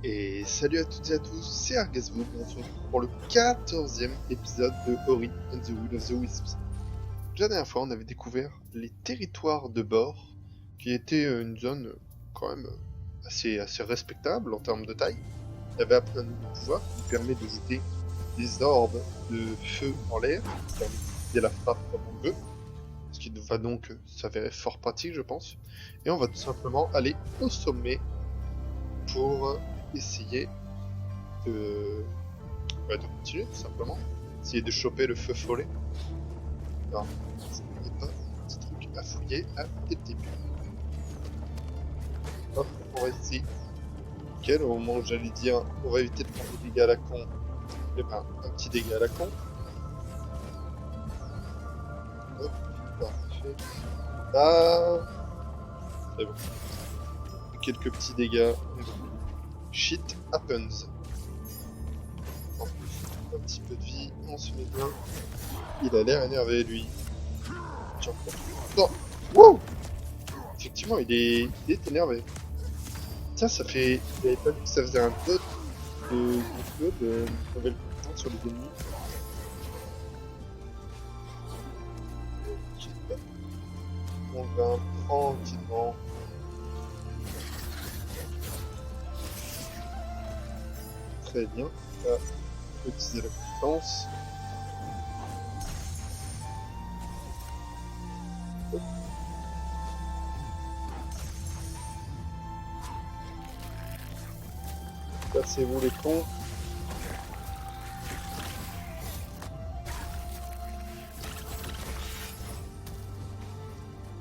Et salut à toutes et à tous, c'est Argasmo, on se retrouve pour le 14e épisode de Ori and the Will of the Wisps. La dernière fois, on avait découvert les territoires de Bord, qui était une zone quand même assez respectable en termes de taille. Il avait appris un nouveau pouvoir qui lui permet de jeter des orbes de feu en l'air, qui permet d'utiliser la frappe comme on le veut, ce qui va donc s'avérer fort pratique, je pense. Et on va tout simplement aller au sommet pour essayer de de continuer tout simplement. Essayer de choper le feu follet. Alors, est-ce qu'il n'y a pas un petit truc à fouiller dès le début? Hop, on va essayer. Nickel, au moment où j'allais dire on va éviter de prendre des dégâts à la con, et ben un petit dégât à la con. Hop, parfait. Ah, c'est bon. Quelques petits dégâts. Shit happens. En plus, un petit peu de vie, on se met bien. Il a l'air énervé lui. Tiens, non. Wouh! Effectivement, il est énervé. Tiens, ça fait. J'avais pas vu que ça faisait un dot de feu de nouvelle compétence sur les ennemis. Ok, hop, on va tranquillement. Très bien. Là, on peut utiliser la compétence. Hop, cassez-vous les cons.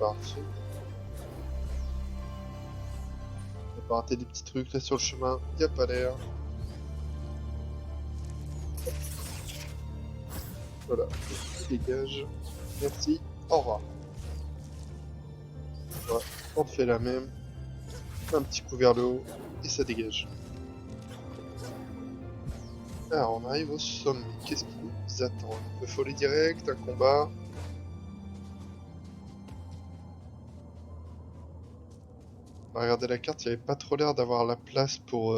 Parfait. On va pas rater des petits trucs là sur le chemin. Y a pas l'air. Voilà. Dégage. Merci. Au revoir. Voilà. On fait la même. Un petit coup vers le haut. Et ça dégage. Alors, on arrive au sommet. Qu'est-ce qui nous attend? Le follet direct, un combat. On va regarder la carte, il n'y avait pas trop l'air d'avoir la place pour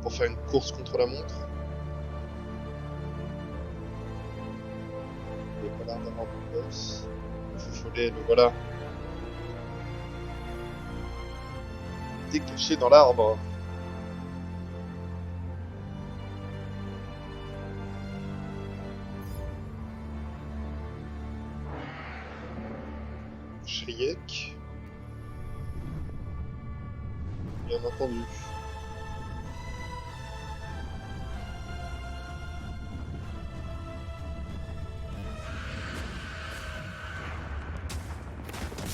faire une course contre la montre. Il n'y avait pas l'air d'avoir de boss. Le follet, le voilà. Il était caché dans l'arbre. Shriek. Bien entendu.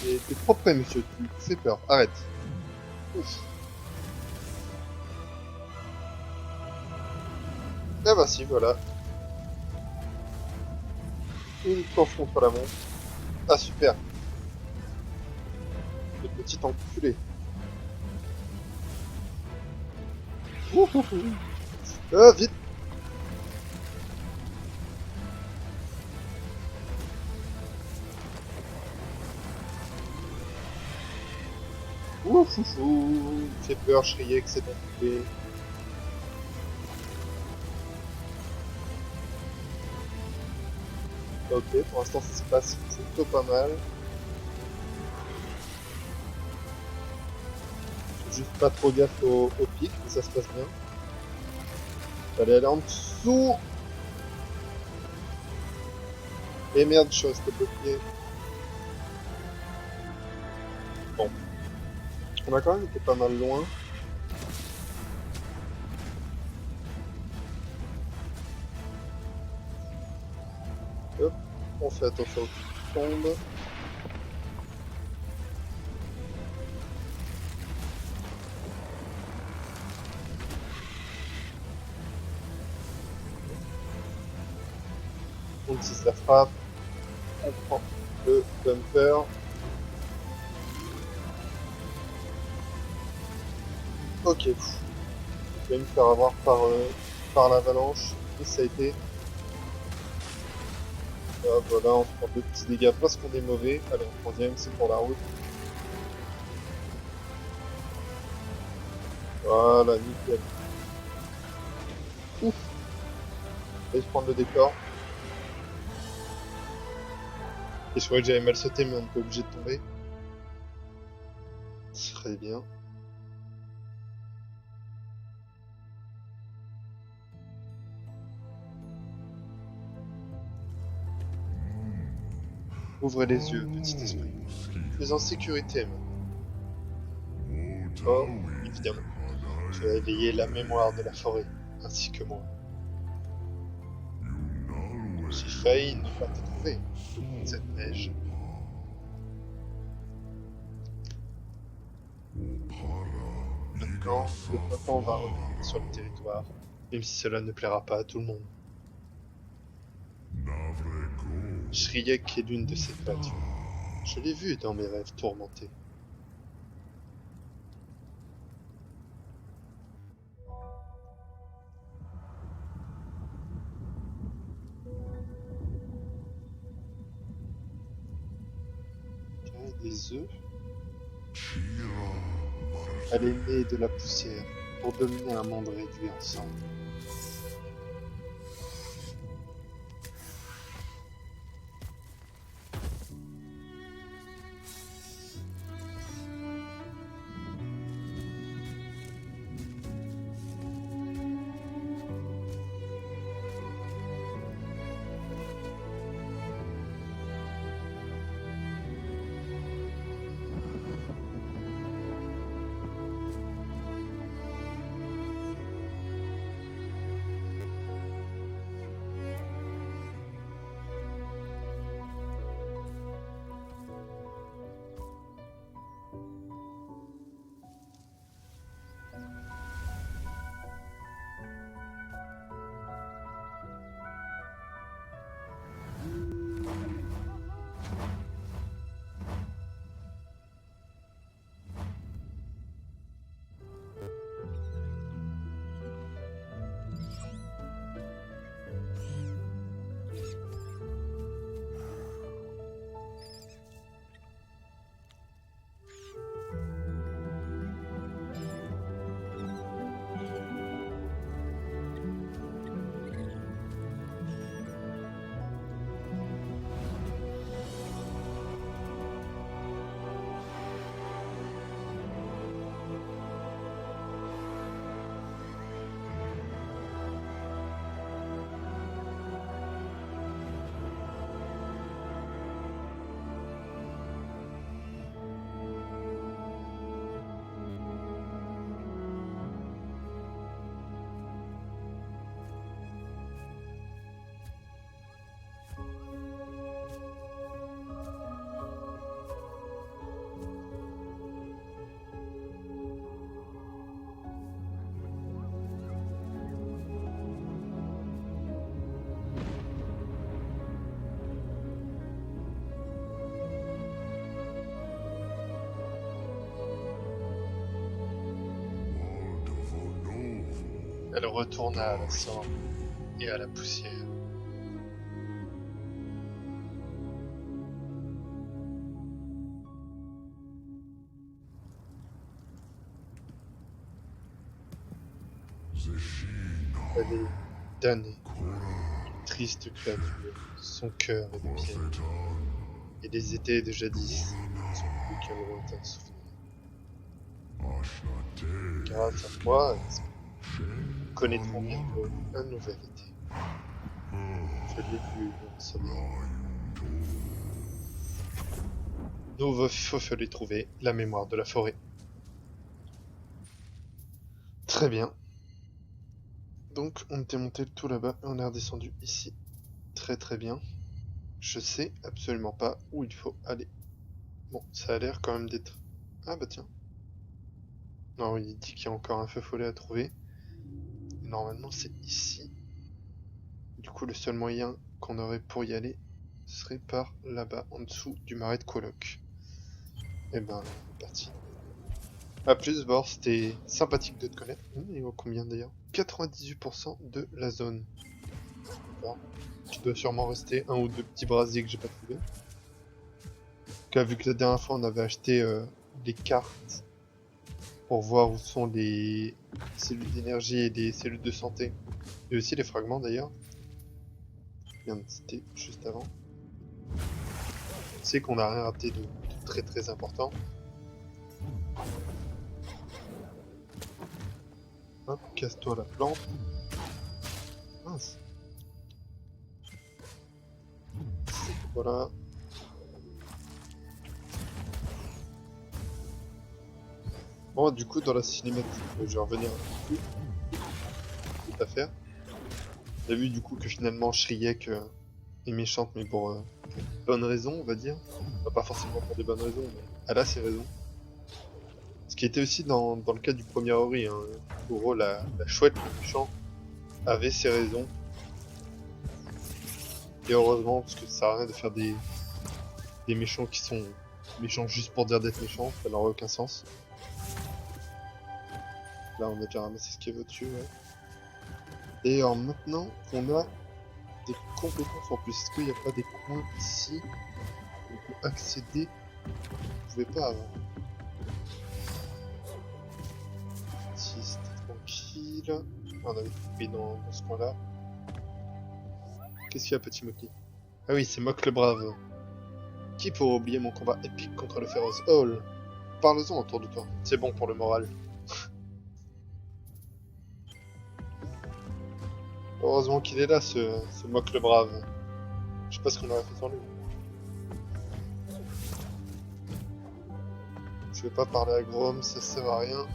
T'es trop près, monsieur, tu fais peur. Arrête. Ouf. Ah bah si, voilà. Une course contre la montre. Ah super. Le petit enculé. Ouh, ouh, ouh. Vite. Ouf, ouf, ouf. Il fait peur, Shriek, c'est enculé. Ok, pour l'instant ça se passe plutôt pas mal. Juste pas trop gaffe au pic, mais ça se passe bien. Fallait aller en dessous. Et merde, je suis resté bloqué. Bon, on a quand même été pas mal loin. Hop, on fait attention qui tombe. On utilise la frappe. On prend le bumper. Ok, je vais me faire avoir par l'avalanche. Et ça a été. Ah, voilà, on se prend deux petits dégâts parce qu'on est mauvais. Allez, en troisième, c'est pour la route. Voilà, nickel. Ouf. Allez, je prendre le décor. Et je croyais que j'avais mal sauté, mais on n'est pas obligé de tomber. Très bien. Ouvrez les yeux, petit esprit. Tu es en sécurité maintenant. Oh, évidemment. Tu as éveillé la mémoire de la forêt, ainsi que moi. J'ai failli ne pas te trouver, toute cette neige. Maintenant, le printemps va revenir sur le territoire, même si cela ne plaira pas à tout le monde. Shriek est l'une de ces créatures. Je l'ai vu dans mes rêves tourmentés. Des œufs. Elle est née de la poussière pour dominer un monde réduit ensemble. Elle retourna à la cendre et à la poussière. Elle est damnée, une triste créature, son cœur est de pierre, et les étés de jadis ne sont plus qu'un lointain souvenir. Grâce à toi, nous connaîtrons bientôt un nouvel été. Je l'ai vu dans le sommeil. Nous faut les trouver, la mémoire de la forêt. Très bien. Donc on était monté tout là-bas et on est redescendu ici. Très très bien. Je sais absolument pas où il faut aller. Bon, ça a l'air quand même d'être... Ah bah tiens. Non, il dit qu'il y a encore un feu follet à trouver. Normalement c'est ici. Du coup le seul moyen qu'on aurait pour y aller serait par là-bas, en dessous du marais de Coloc. Et ben, on est parti. A plus, Bord, c'était sympathique de te connaître. Il vaut combien d'ailleurs? 98% de la zone. Bon. Tu dois sûrement rester un ou deux petits brasiers que j'ai pas trouvé. Vu que la dernière fois on avait acheté les cartes pour voir où sont les cellules d'énergie et les cellules de santé. Et aussi les fragments d'ailleurs. Je viens de citer juste avant. C'est qu'on n'a rien raté de très très important. Hop, casse-toi la plante. Mince. Voilà. Bon, du coup, dans la cinématique, je vais revenir un peu tout à faire. On a vu du coup que finalement Shriek est méchante, mais pour de bonnes raisons, on va dire. Enfin, pas forcément pour des bonnes raisons, mais elle a ses raisons. Ce qui était aussi dans le cas du premier Ori, hein. Uro, la chouette, le méchant, avait ses raisons. Et heureusement, parce que ça sert à rien de faire des méchants qui sont méchants juste pour dire d'être méchants, ça n'aurait aucun sens. Là, on a déjà ramassé ce qu'il y avait au-dessus, ouais. Et alors maintenant qu'on a des compétences en plus, est-ce qu'il n'y a pas des coins ici où on peut accéder? Je ne pouvais pas avant. Ici, c'était tranquille. Ah, on avait coupé dans ce coin-là. Qu'est-ce qu'il y a, petit Moki? Ah oui, c'est Mock le Brave. Qui pourrait oublier mon combat épique contre le féroce Hall? Parle-en autour de toi, c'est bon pour le moral. Heureusement qu'il est là, ce Mock le Brave. Je sais pas ce qu'on aurait fait sans lui. Je vais pas parler à Grom, ça sert à rien.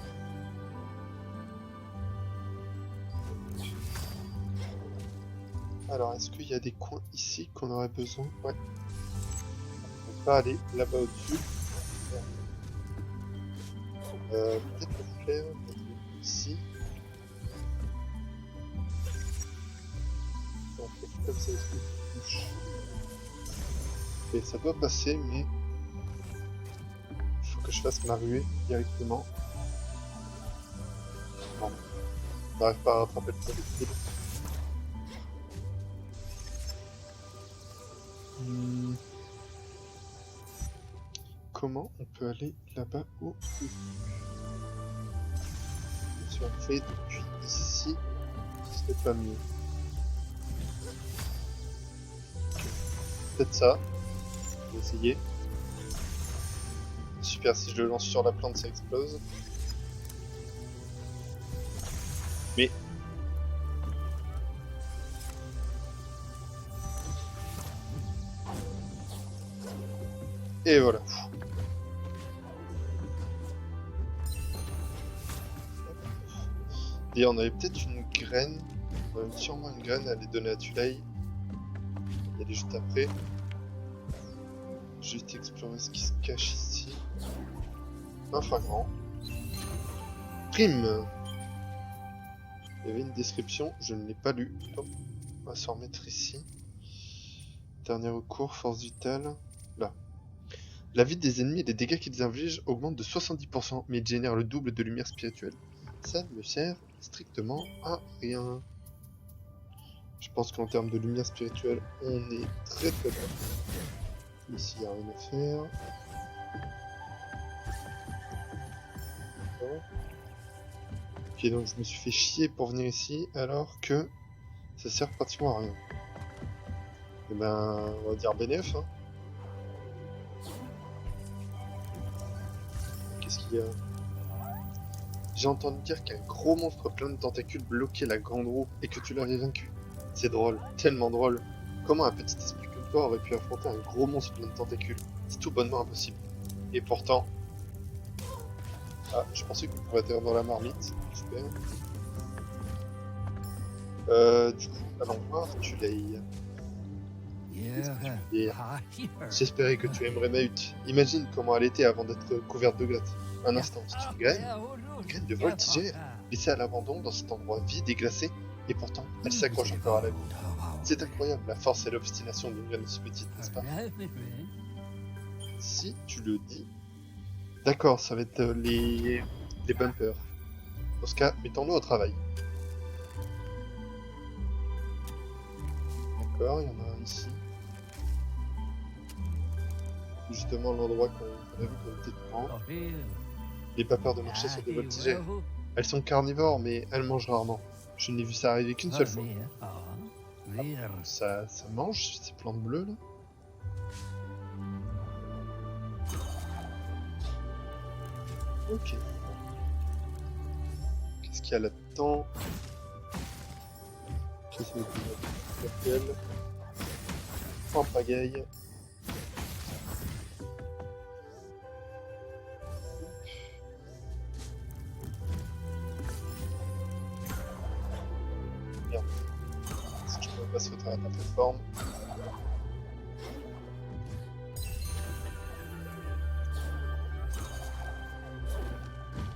Alors, est-ce qu'il y a des coins ici qu'on aurait besoin? Ouais. On va aller là-bas au-dessus. Peut-être le flare, ici. On fait comme ça, est-ce que ça touche? Et ça doit passer, mais il faut que je fasse ma ruée directement. Bon, on n'arrive pas à rattraper le projectile. Comment on peut aller là-bas au-dessus? Si on fait depuis ici, ce serait pas mieux. Peut-être ça. Je vais essayer. Super, si je le lance sur la plante, ça explose. Mais... Et voilà. Et on avait peut-être une graine. On avait sûrement une graine à aller donner à Tulay. Elle est juste après. Juste explorer ce qui se cache ici. Un fragment. Prime. Il y avait une description, je ne l'ai pas lu. Hop. On va s'en remettre ici. Dernier recours, force vitale. Là. La vie des ennemis et les dégâts qu'ils infligent augmentent de 70%, mais ils génèrent le double de lumière spirituelle. Ça ne me sert strictement à rien. Je pense qu'en termes de lumière spirituelle, on est très très bon. Ici, il n'y a rien à faire. Ok, donc je me suis fait chier pour venir ici, alors que ça sert pratiquement à rien. Et ben, on va dire bénéf, hein. Qu'est-ce qu'il y a? J'ai entendu dire qu'un gros monstre plein de tentacules bloquait la grande roue et que tu l'avais vaincu. C'est drôle, tellement drôle. Comment un petit esprit comme toi aurait pu affronter un gros monstre plein de tentacules? C'est tout bonnement impossible. Et pourtant... Ah, je pensais qu'on pouvait atterrir dans la marmite. Super. Du coup, allons voir Tulay. J'espérais que tu aimerais ma hutte. Imagine comment elle était avant d'être couverte de glace. Un instant, c'est une graine de voltigère, laissée à l'abandon dans cet endroit vide et glacé, et pourtant, elle s'accroche encore à la vie. C'est incroyable, la force et l'obstination d'une graine aussi petite, n'est-ce pas? Si tu le dis... D'accord, ça va être les bumpers. Dans ce cas, mettons-nous au travail. D'accord, il y en a un ici. Justement l'endroit qu'on a vu qu'on était devant. N'aie pas peur de marcher sur des voltigeurs. Elles sont carnivores, mais elles mangent rarement. Je n'ai vu ça arriver qu'une seule fois. Ça mange ces plantes bleues là? Ok. Qu'est-ce qu'il y a là-dedans? Qu'est-ce qu'il y a? En pagaille. Merde. Est-ce que je peux pas sauter à la plateforme?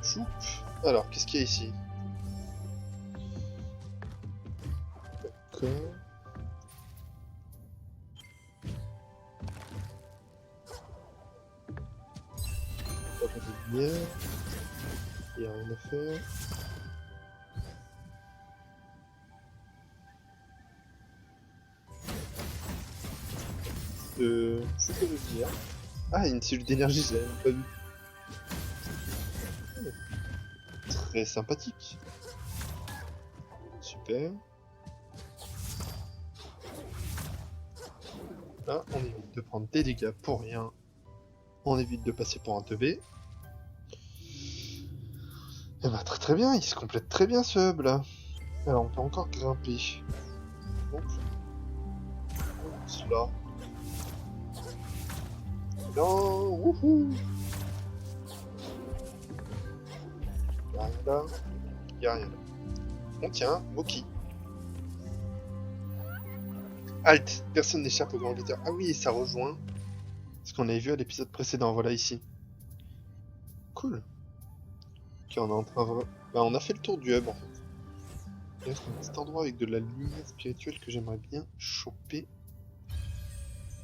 Choup. Alors, qu'est-ce qu'il y a ici? D'accord. Pas de lumière. Il n'y a rien à faire. Je peux le dire. Ah, une cellule d'énergie, je l'avais même pas vu. Très sympathique. Super. Là, on évite de prendre des dégâts pour rien. On évite de passer pour un teubé. Et bah très bien, il se complète très bien ce hub là. Alors on peut encore grimper. Donc, cela. Non, wouhou. Y'a rien là. Y'a rien là. On tient, Moki. Halt, personne n'échappe au grand leader. Ah oui, ça rejoint ce qu'on avait vu à l'épisode précédent, voilà ici. Cool. Ok, on est en train de... Bah, on a fait le tour du hub en fait. Il y a un petit endroit avec de la lumière spirituelle que j'aimerais bien choper.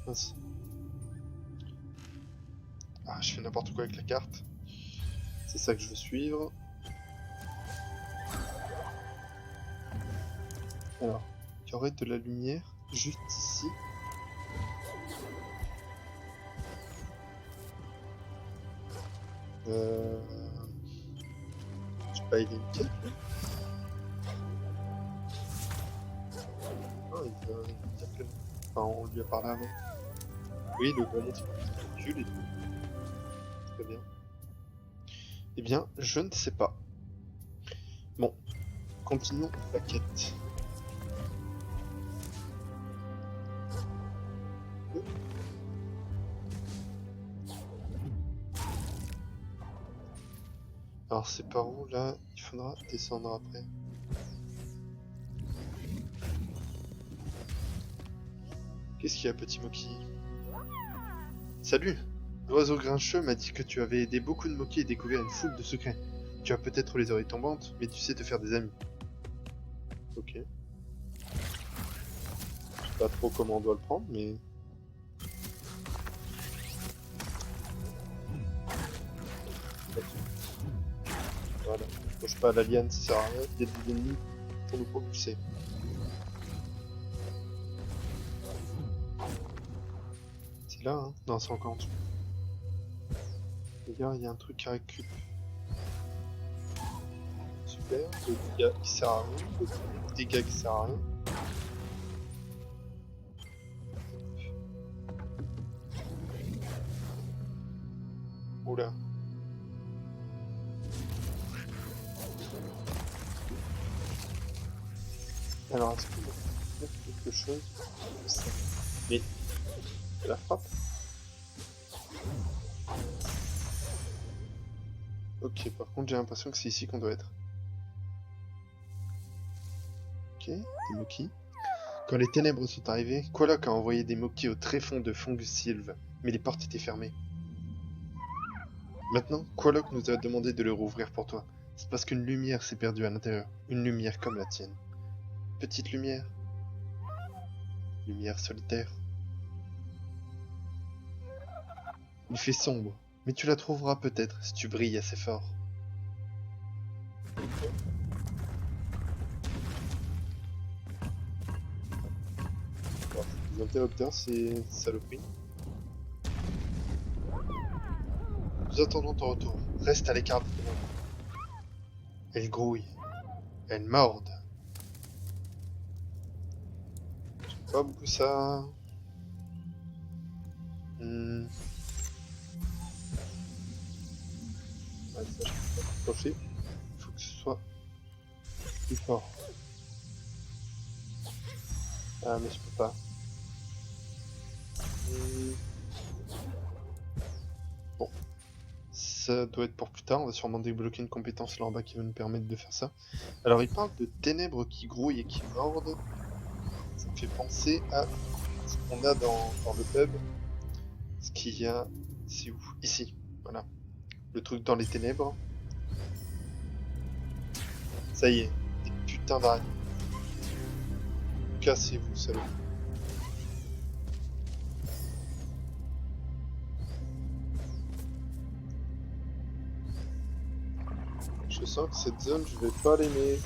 Mince. Ah, je fais n'importe quoi avec la carte. C'est ça que je veux suivre. Alors, il y aurait de la lumière juste ici. Je sais pas, il est une quête lui. Ah, il a plein. Enfin, on lui a parlé avant. Oui, le gros monstre recule et tout. Très bien. Eh bien, je ne sais pas. Bon, continuons la quête. Alors c'est par où là? Il faudra descendre après. Qu'est-ce qu'il y a, petit Moki? Salut! L'oiseau grincheux m'a dit que tu avais aidé beaucoup de Moki et découvert une foule de secrets. Tu as peut-être les oreilles tombantes, mais tu sais te faire des amis. Ok. Je sais pas trop comment on doit le prendre, mais... Voilà. Je touche pas à la liane, ça sert à rien. Il y a des ennemis pour nous propulser. C'est là, hein? Non, c'est encore en dessous. Regarde, il y a un truc à récup. Super. Le dégât qui sert à rien. Le dégât qui sert à rien. Oula. Alors, est-ce qu'on peut faire quelque chose? Mais, c'est la frappe. Ok, par contre, j'ai l'impression que c'est ici qu'on doit être. Ok, des Moki. Quand les ténèbres sont arrivées, Qualoc a envoyé des Moki au tréfonds de Fongusilve, mais les portes étaient fermées. Maintenant, Qualoc nous a demandé de le rouvrir pour toi. C'est parce qu'une lumière s'est perdue à l'intérieur. Une lumière comme la tienne. Petite lumière. Lumière solitaire. Il fait sombre, mais tu la trouveras peut-être si tu brilles assez fort. Les interrupteurs, c'est saloperie. Nous attendons ton retour. Reste à l'écart des ténèbres. Elle grouille. Elle morde. J'aime pas beaucoup ça. Ouais, ça, je peux pas t'approcher. Il faut que ce soit plus fort. Ah, mais je peux pas. Bon. Ça doit être pour plus tard. On va sûrement débloquer une compétence là en bas qui va nous permettre de faire ça. Alors, il parle de ténèbres qui grouillent et qui mordent. Ça me fait penser à ce qu'on a dans le pub. Ce qu'il y a... C'est où? Ici. Voilà. Le truc dans les ténèbres. Ça y est. Des putains d'araignées. Cassez-vous, salaud. Je sens que cette zone, je vais pas l'aimer.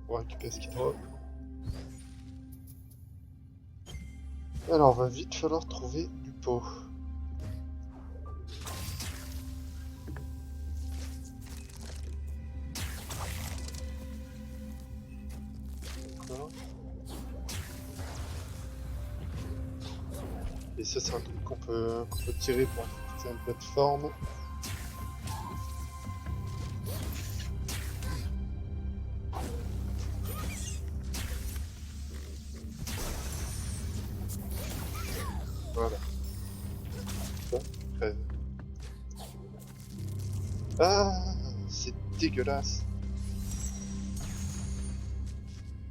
On va récupérer ce qui drop. Alors, va vite falloir trouver du pot. D'accord. Et ça, c'est un truc qu'on peut tirer pour faire une plateforme. Voilà. Ça, crève. Ah, c'est dégueulasse.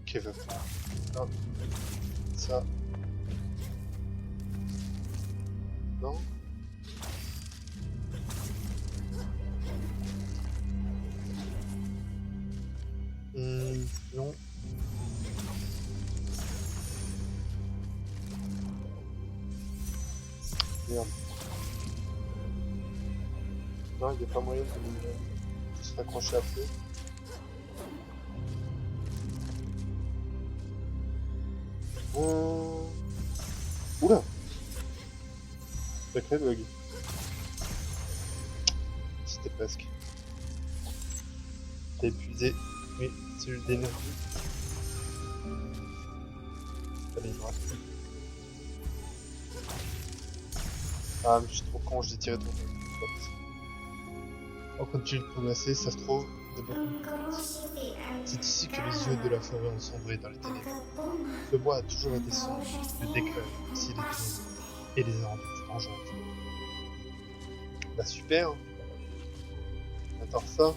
Ok, va faire. Hop. Ça. Non. Non. Merde. Non, il n'y a pas moyen de se raccrocher à feu. Oula! Sacré bug. C'était presque. T'as épuisé mes cellules d'énergie. Allez, il me reste plus. Ah, mais je suis trop con, j'ai tiré trop vite. On continue de progresser, ça se trouve. C'est ici que les yeux de la forêt ont sombré dans les ténèbres. Ce bois a toujours été sombre, le décret aussi les ténèbres, et les a rendues dangereuses. Bah super. Attends ça.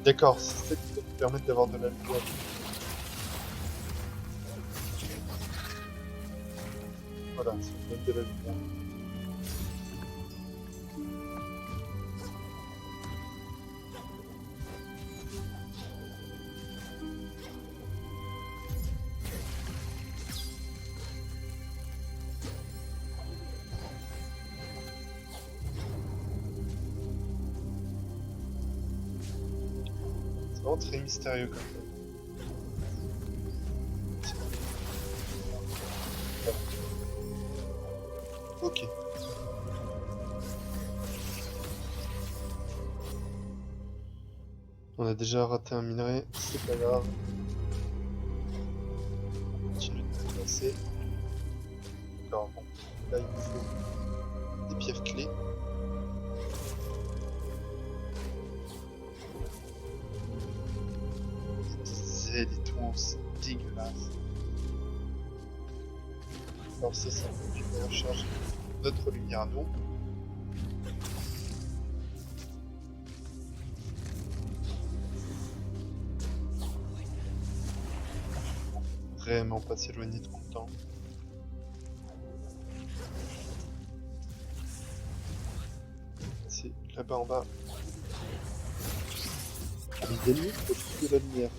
D'accord, c'est ça qui va te permettre d'avoir de la lumière. Voilà, ça donne de la lumière. C'est vraiment très mystérieux comme ça. Ok. On a déjà raté un minerai, c'est pas grave. On continue de progresser. D'accord, bon. Là il nous faut des pierres clés. Des ailes et tout, c'est dégueulasse. Alors ça veut dire qu'on va recharger notre lumière à nous. Vraiment pas s'éloigner de content. en bas. Les ennemis profitent de la lumière.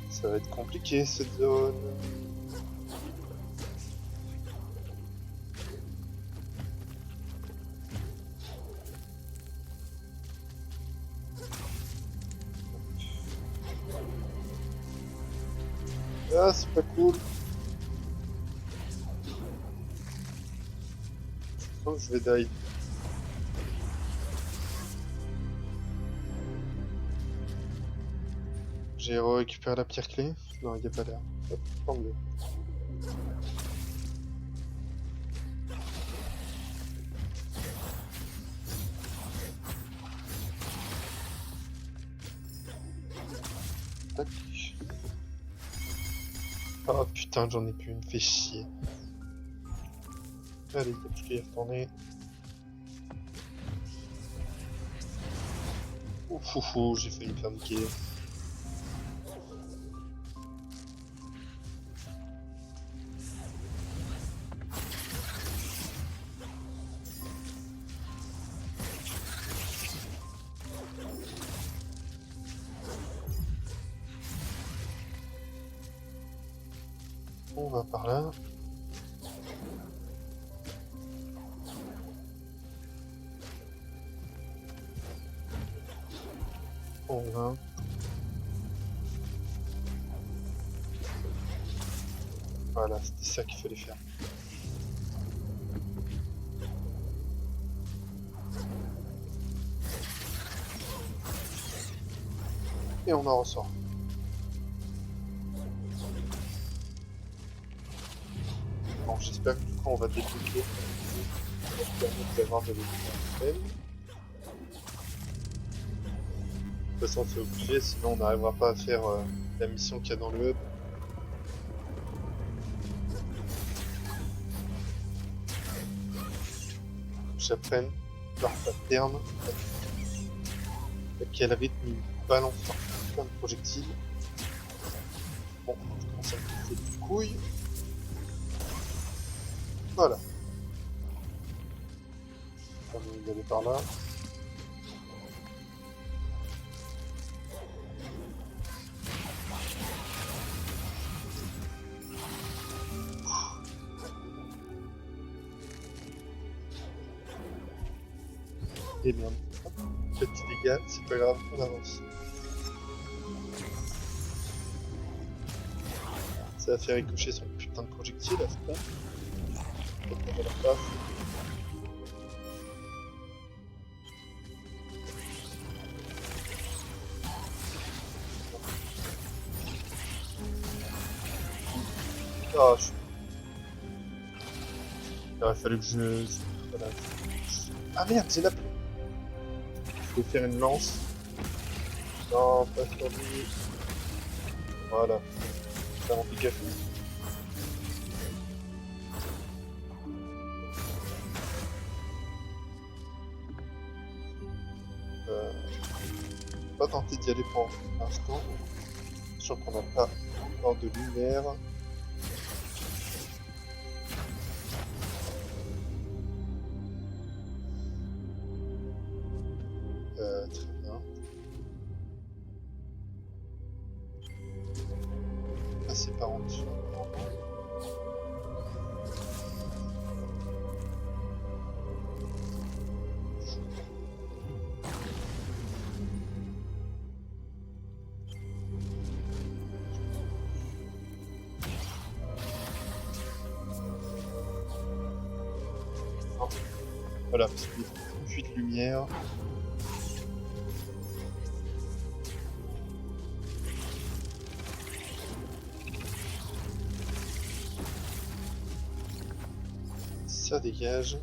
Ça va être compliqué cette zone. Ah, c'est pas cool. Je pense que je vais die. J'ai récupéré la pierre clé. Non, il n'y a pas d'air. Hop, tant mieux. Tac. Oh putain, j'en ai plus, il me fait chier. Allez, je vais y retourner. Ouf, ouf, ouf, j'ai failli me faire niquer. On va par là. On va. Voilà, c'était ça qu'il fallait faire. Et on en ressort. Bon, j'espère que du coup on va débloquer. Ça va permettre d'avoir de l'énergie. De toute façon c'est obligé, sinon on n'arrivera pas à faire la mission qu'il y a dans le hub. J'apprenne leur pattern, à quel rythme ils balancent plein de projectiles. Bon, je commence à me faire des couilles. Voilà. On va y aller par là. Et merde. Petit dégât, c'est pas grave, on avance. Ça va faire ricocher son putain de projectile à ce point. On va la face. Ah, il aurait fallu que je... Voilà. Ah merde, j'ai la... Je vais faire une lance. Non, pas sur lui. Voilà. Ça rend pique. Pas tenter d'y aller pour l'instant. Sachant qu'on n'a pas encore de lumière. Très bien. Passer par en dessous. Voilà, parce qu'il y a une fuite de lumière. Ça dégage.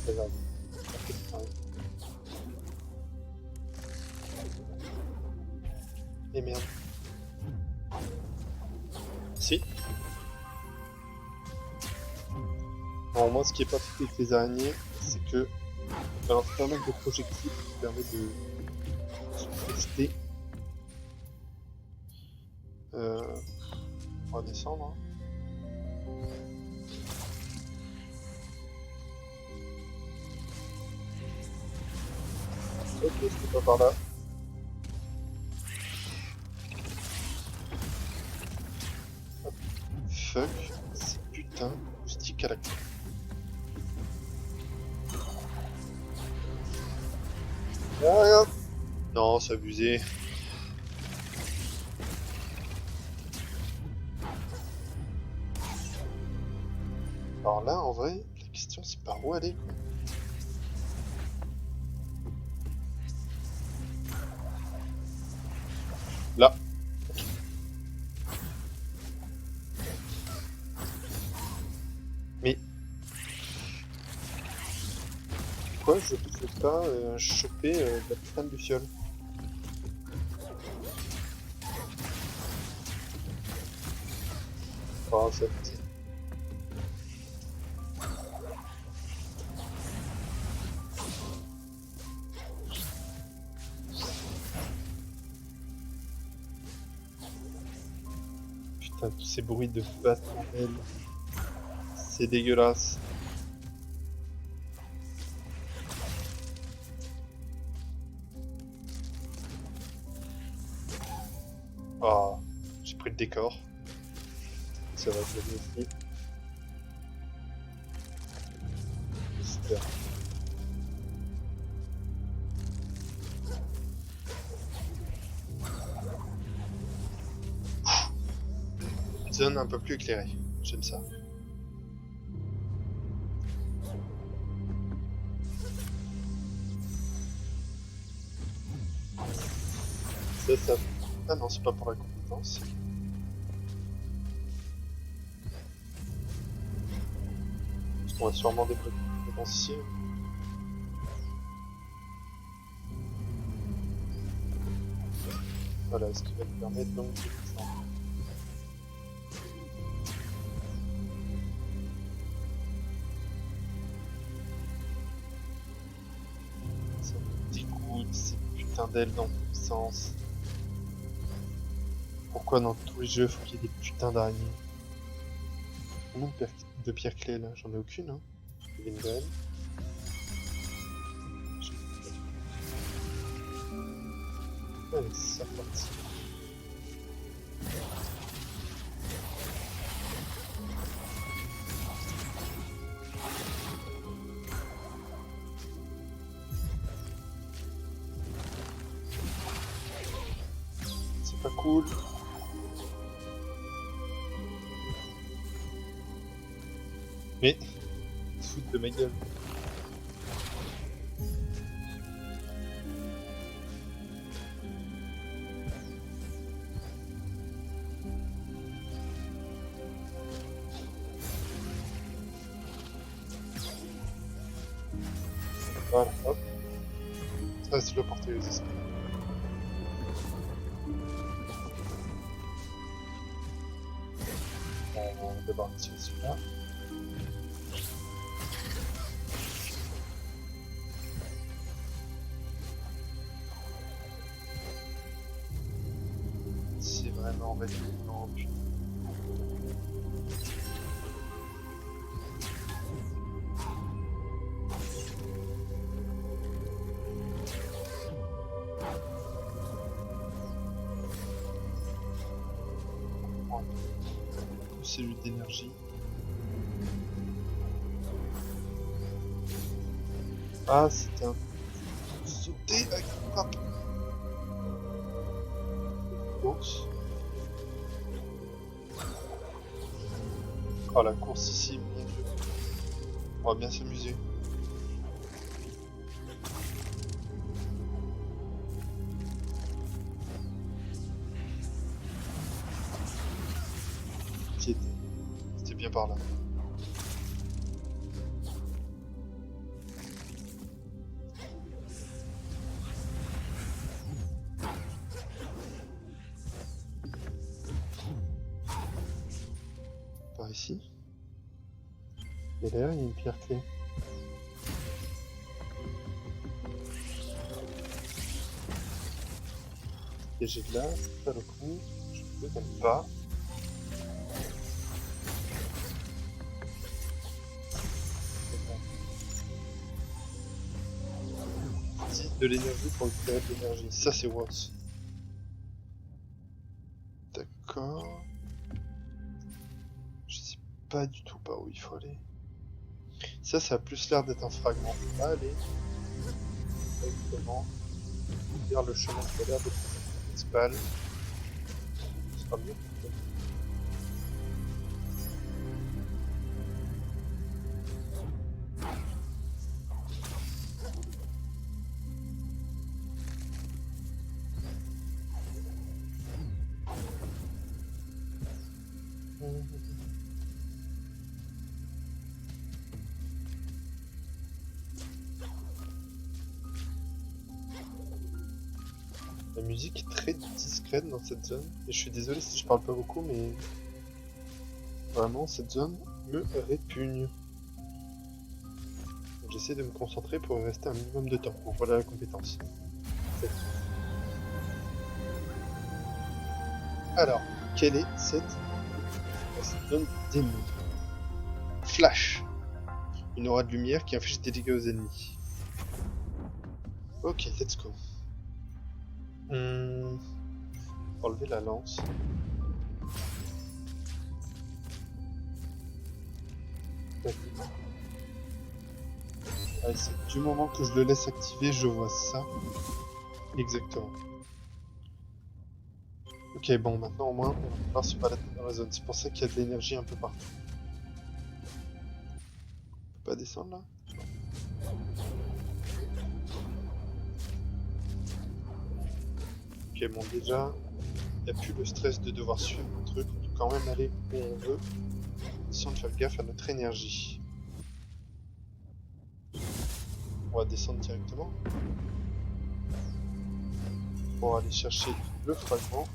Pas grave. Et merde. Si. moi, ce qui est pas fait avec les araignées, c'est que... Alors, c'est pas mal de projectiles qui permettent de se projeter. On va descendre. Hein. Ok, c'était pas par là. Hop. Fuck, ces putains de moustiques à la queue. Ah, regarde. Non, c'est abusé. Alors là, en vrai, la question c'est par où aller, quoi. Là. Mais... Pourquoi je peux pas choper la putain de luciole? Oh, ça... Putain, tous ces bruits de battement d'ailes. C'est dégueulasse. Ah, j'ai pris le décor. Ça va être bien aussi. Super. Zone un peu plus éclairée. J'aime ça. Ça... Ah non, c'est pas pour la compétence. On va sûrement débloquer une compétence ici. Voilà, ce qui va te permettre donc de descendre. Ça me dégoûte, ces putains d'ailes dans tous les sens. Pourquoi dans tous les jeux faut qu'il y ait des putains d'araignées? Combien de pierres clés là? J'en ai aucune, hein. Il y a une belle. Allez, c'est reparti. C'est pas cool. Mais, ils se foutent de ma gueule. Voilà, hop. Ça, c'est le porter les esprits. On va d'abord tirer celui-là. C'est vraiment bête. Non, putain. Cellules d'énergie. Ah, c'était un... Sauter avec une frappe. Course. Oh, la course ici, mon dieu. On va bien s'amuser. C'était bien par là. Par ici. Et d'ailleurs, il y a une pierre clé. Et j'ai de là, c'est pas le coup. Je ne le donne pas. De l'énergie pour récupérer de l'énergie. Ça, c'est Watts. D'accord. Je sais pas du tout par où il faut aller. Ça a plus l'air d'être un fragment. Allez. Exactement. Vers le chemin qui a l'air d'être principal. Ce sera mieux. La musique est très discrète dans cette zone. Et je suis désolé si je parle pas beaucoup, mais vraiment cette zone me répugne. J'essaie de me concentrer pour y rester un minimum de temps. Bon, voilà la compétence. Alors, quelle est cette zone d'ennemis? Flash. Une aura de lumière qui inflige des dégâts aux ennemis. Ok, let's go. Enlever la lance. Allez, c'est du moment que je le laisse activer, je vois ça. Exactement. Ok, bon, maintenant au moins, on va pouvoir se balader dans la zone. C'est pour ça qu'il y a de l'énergie un peu partout. On peut pas descendre là? Ok, bon, déjà, il n'y a plus le stress de devoir suivre le truc. On peut quand même aller où on veut, sans faire gaffe à notre énergie. On va descendre directement pour aller chercher le fragment.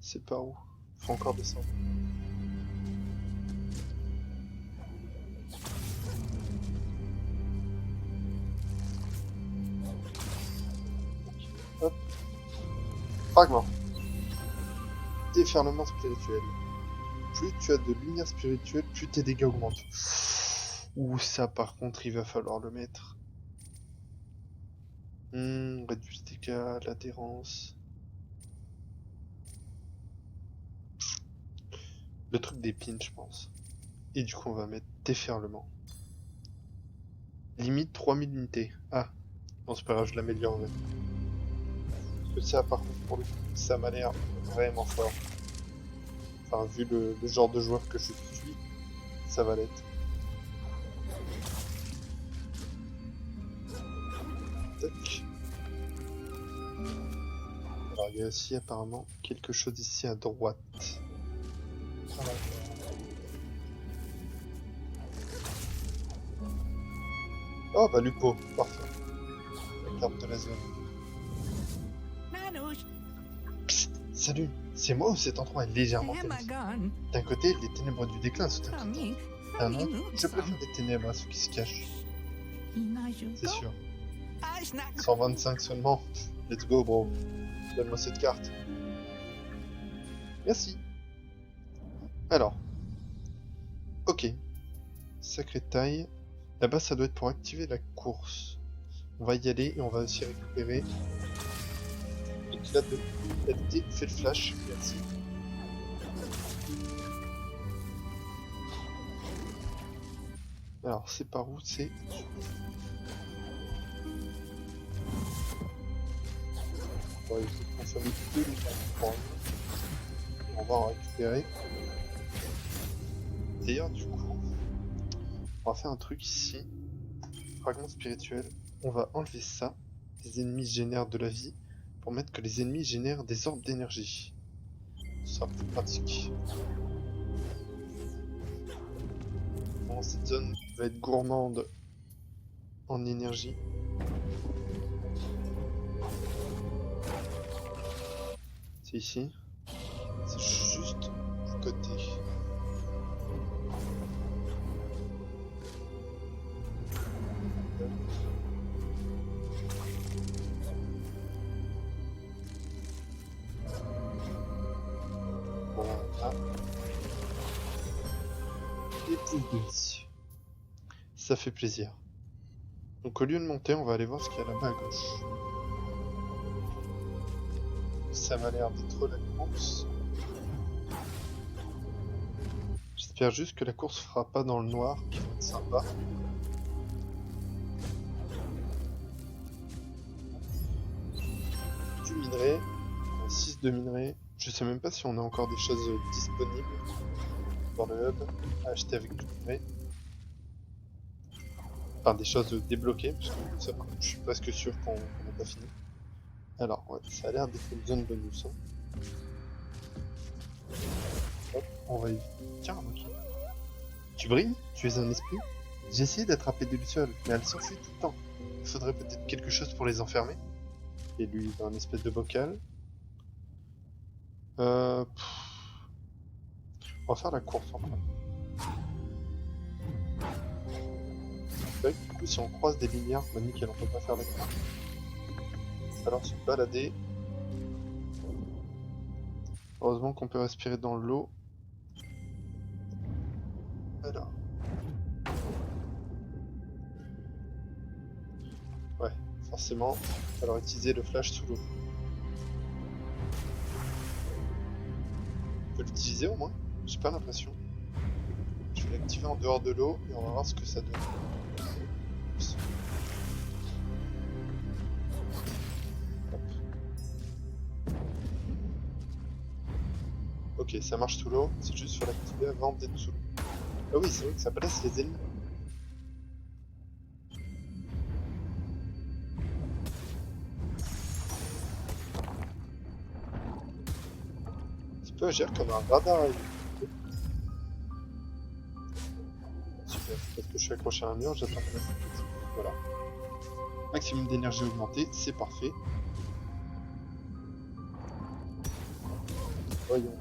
C'est par où? Faut encore descendre. Hop. Fragment. Déferlement spirituel. Plus tu as de lumière spirituelle, plus tes dégâts augmentent. Ouh, ça par contre, il va falloir le mettre. Réduit les dégâts, l'adhérence. Le truc des pins, je pense. Et du coup, on va mettre déferlement. Limite 3000 unités. Ah, bon, c'est pas grave, je l'améliorerai. Parce que ça, par contre, pour le coup, ça m'a l'air vraiment fort. Enfin, vu le genre de joueur que je suis, ça va l'être. Tac. Alors, il y a aussi apparemment quelque chose ici à droite. Voilà. Oh, bah Lupo, parfait. La carte de la zone. Psst, salut, c'est moi ou cet endroit est légèrement terrifiant? D'un côté, les ténèbres du déclin sont inquiétantes. D'un autre, je préfère les ténèbres à ceux qui se cachent. C'est sûr. 125 seulement. Let's go, bro. Donne-moi cette carte. Merci. Alors. Ok. Sacrée taille. Là-bas, ça doit être pour activer la course. On va y aller et on va aussi récupérer l'éclat de qualité. Fait le flash. Merci. Alors, c'est par où? C'est... On va essayer de consommer 2 litres. On va en récupérer. D'ailleurs, du coup, on va faire un truc ici. Fragment spirituel. On va enlever ça. Les ennemis génèrent de la vie. Pour mettre que les ennemis génèrent des orbes d'énergie. Ce sera plus pratique. Bon, cette zone va être gourmande en énergie. C'est ici. C'est juste à côté. Voilà. Et plus de vie. Ça fait plaisir. Donc au lieu de monter, on va aller voir ce qu'il y a là-bas à gauche. Ça m'a l'air d'être la course. J'espère juste que la course fera pas dans le noir, qui va être sympa. Du minerai, 6 de minerai. Je sais même pas si on a encore des choses disponibles dans le hub à acheter avec du minerai. Enfin, des choses débloquées, parce que ça, par contre, je suis presque sûr qu'on n'a pas fini. Alors, ouais, ça a l'air d'être une zone bonus. Hein. Hop, on va éviter. Tiens, ok. Tu brilles? Tu es un esprit? J'ai essayé d'attraper des lucioles, mais elles s'enfuient tout le temps. Il faudrait peut-être quelque chose pour les enfermer. Et lui, dans un espèce de bocal. On va faire la course en fait. C'est vrai que du coup, si on croise des linéaires, bah nickel, on peut pas faire la course. Alors se balader. Heureusement qu'on peut respirer dans l'eau. Alors. Ouais, forcément, il va falloir utiliser le flash sous l'eau. On peut l'utiliser au moins? J'ai pas l'impression. Je vais l'activer en dehors de l'eau et on va voir ce que ça donne. Oups. Ok, ça marche sous l'eau, c'est juste faut l'activer avant d'être sous l'eau. Ah oui, c'est vrai que ça blesse les ennemis. C'est peu agir qu'on a un radar à éviter. Super, parce que je suis accroché à un mur, j'attends que la sécurité. Voilà. Maximum d'énergie augmenté, c'est parfait. Voyons.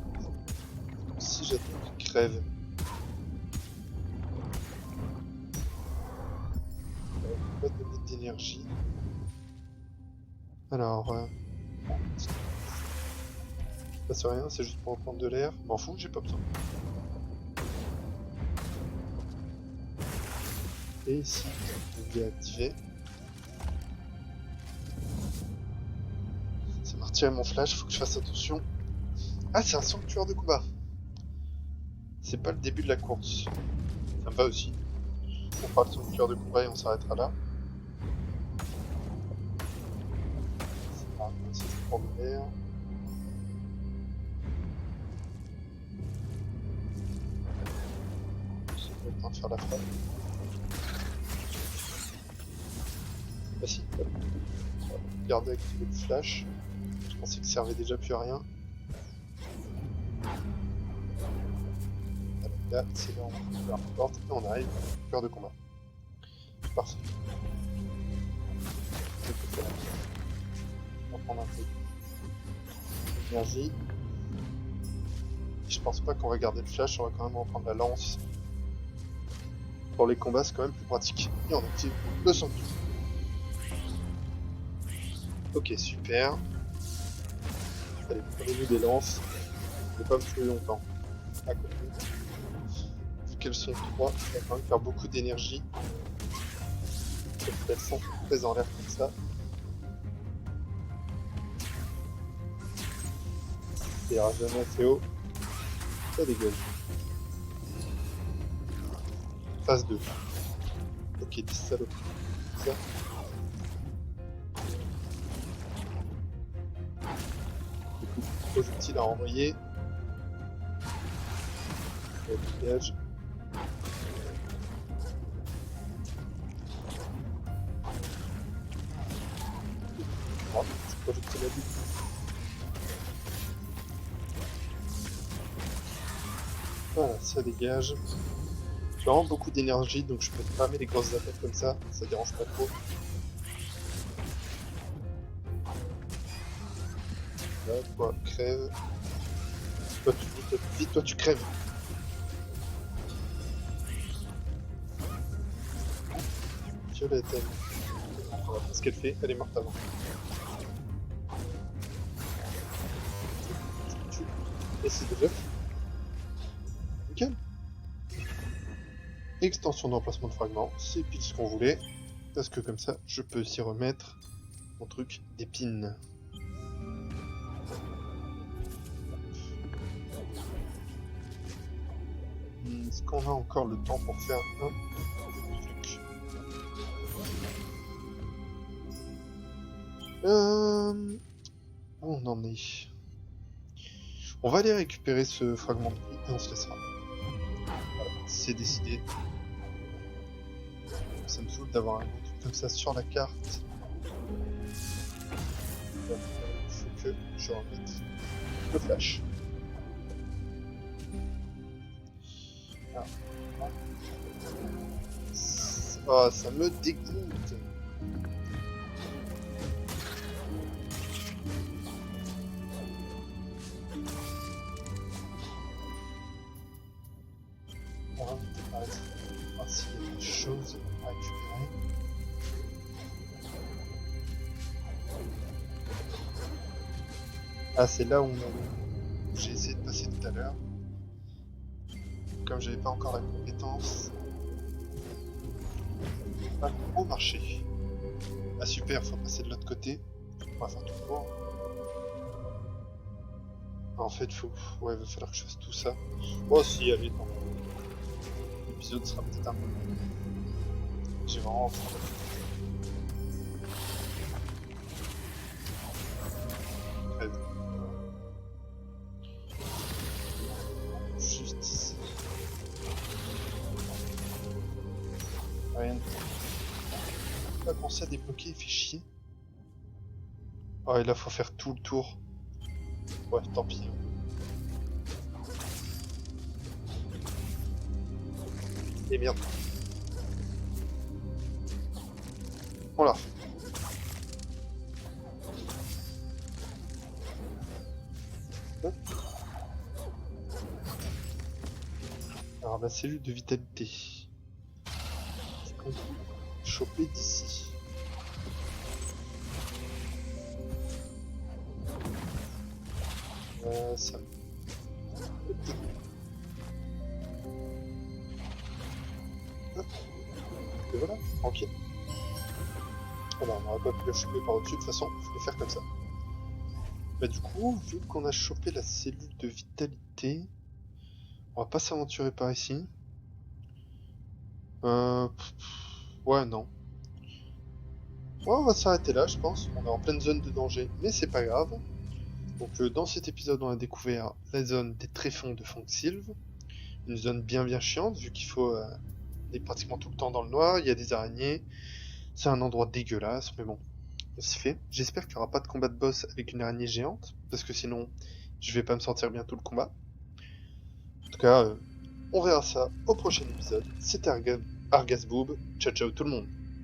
Si j'attends qu'il crève. Pas donner d'énergie. Alors, il passe rien, c'est juste pour reprendre de l'air. M'en fous, j'ai pas besoin. Et ici, je vais activer. Ça m'a retiré mon flash, faut que je fasse attention. Ah, c'est un sanctuaire de combat. C'est pas le début de la course. Sympa aussi. On fera le sanctuaire de combat et on s'arrêtera là. C'est pas c'est extraordinaire. J'ai pas le temps de faire la frappe. Ah si, hop. On va garder activé le flash. Je pensais que ça servait déjà plus à rien. Alors là, c'est là, on va faire la porte et on arrive au cœur de combat. Parfait. On va prendre un peu d'énergie. Je pense pas qu'on va garder le flash, on va quand même reprendre la lance. Pour les combats, c'est quand même plus pratique. Et on active le sanctuaire. Ok, super. Allez, prenez-nous des lances. Je vais pas me tuer longtemps. À côté. Vu qu'elles sont 3, il va quand même faire beaucoup d'énergie. Elles sont très en l'air comme ça. Ça ira jamais assez haut. Ça dégage. Phase 2. Ok, des salauds. Ça. Projectile à envoyer. Dégage. Oh, projectile à but. Voilà, ça dégage. J'ai vraiment beaucoup d'énergie, donc je peux spammer les grosses attaques comme ça dérange pas trop. Là, toi, crève. Toi, vite, toi, tu crèves. Violette, elle. Voilà, ce qu'elle fait, elle est morte avant. Et c'est déjà fait. Nickel. Extension d'emplacement de fragments, c'est pile ce qu'on voulait. Parce que comme ça, je peux aussi remettre mon truc d'épines. Est-ce qu'on a encore le temps pour faire un truc? Où on en est? On va aller récupérer ce fragment de vie et on se laissera. Voilà, c'est décidé. Ça me saoule d'avoir un truc comme ça sur la carte. Il faut que je remette le flash. Ah. Oh, ça me dégoûte. Ah, s'il y a des choses à récupérer. Ah, c'est là où j'ai essayé de passer tout à l'heure. Comme j'avais pas encore la compétence. Pas trop marché. Ah super, faut passer de l'autre côté. On va faire tout court. En fait, ouais, va falloir que je fasse tout ça. Oh si, allez, non. L'épisode sera peut-être un peu long. J'ai vraiment envie. Juste ici. Rien de tout. Pas commencer à débloquer, il fait chier. Oh, et là, faut faire tout le tour. Ouais, tant pis. Et merde. On l'a refait. Bon. Alors, la cellule de vitalité. Est-ce qu'on peut choper d'ici? Ça. Et voilà, tranquille. Ah bah, on n'aurait pas pu le choper par au-dessus, de toute façon, il faut le faire comme ça. Bah du coup, vu qu'on a chopé la cellule de vitalité, on va pas s'aventurer par ici. Ouais, non. Ouais, on va s'arrêter là, je pense. On est en pleine zone de danger, mais c'est pas grave. Donc dans cet épisode, on a découvert la zone des tréfonds de Fonksylve. Une zone bien chiante, vu qu'il faut aller pratiquement tout le temps dans le noir, il y a des araignées. C'est un endroit dégueulasse, mais bon, c'est fait. J'espère qu'il n'y aura pas de combat de boss avec une araignée géante, parce que sinon, je vais pas me sentir bien tout le combat. En tout cas, on verra ça au prochain épisode. C'était Argasboob. Ciao ciao tout le monde.